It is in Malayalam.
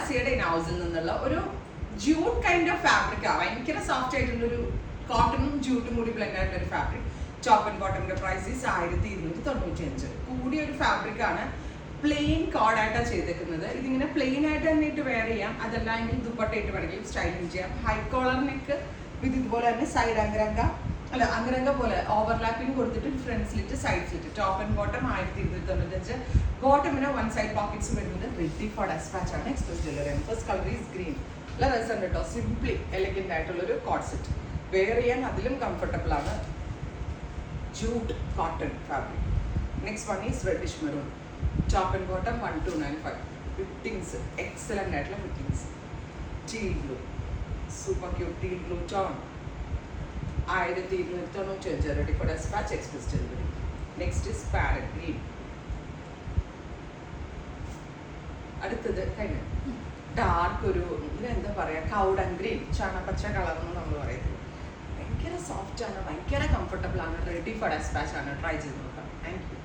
സിയുടെ ഹൗസിൽ നിന്നുള്ള ഒരു ജൂട്ട് കൈൻഡ് ഓഫ് ഫാബ്രിക് ആണ്. ഭയങ്കര സോഫ്റ്റ് ആയിട്ടുള്ളൊരു കോട്ടണും ജൂട്ടും കൂടി ബ്ലെൻഡ് ആയിട്ടുള്ള ഒരു ഫാബ്രിക്. ടോപ്പ് ആൻഡ് ബോട്ടമിന്റെ പ്രൈസ് 1295. കൂടിയ ഒരു ഫാബ്രിക് ആണ്. പ്ലെയിൻ കോഡായിട്ടാണ് ചെയ്തേക്കുന്നത്. ഇതിങ്ങനെ പ്ലെയിൻ ആയിട്ട് തന്നെ ഇട്ട് വെയർ ചെയ്യാം, അതല്ല എങ്കിൽ ദുപ്പട്ടയിട്ട് വേണമെങ്കിൽ സ്റ്റൈലിംഗ് ചെയ്യാം. ഹൈ കോളർ നെക്ക് വിത്ത് ഇതുപോലെ തന്നെ സൈഡ് അങ്കരംഗ പോലെ ഓവർലാപ്പിംഗ് കൊടുത്തിട്ട് front slit side slit. Top and bottom 1295. ബോട്ടമിന് വൺ സൈഡ് പോക്കറ്റ്സ് വരുന്നത് റെഡി ഫോർ ഡെസ്പാച്ച് ആണ്. Express jewellery. First colour is green. നല്ല രസമുണ്ട് കേട്ടോ. സിംപ്ലി എലഗന്റ് ആയിട്ടുള്ളൊരു കോഡ് സെറ്റ്. വെയർ ചെയ്യാൻ അതിലും കംഫർട്ടബിൾ ആണ്. Jute cotton fabric. Next one is reddish maroon. Top and bottom 1295. Fittings excellent ആയിട്ടുള്ള fittings. Teal blue, super cute teal blue tone. 1295. Ready for dispatch. Express delivery. Next is parrot green. അടുത്തത് കഴിഞ്ഞു ഡാർക്ക് ഒരു എന്താ പറയാ കൗഡൻ ഗ്രീൻ, ചണപ്പച്ച കളർ എന്ന് നമ്മൾ പറയുന്നത്. ഭയങ്കര സോഫ്റ്റ് ആണ്, ഭയങ്കര കംഫർട്ടബിൾ ആണ്. റെഡി ഫോർ ഡെസ്പാച്ച് ആണ്. ട്രൈ ചെയ്ത് നോക്കാം. Thank you.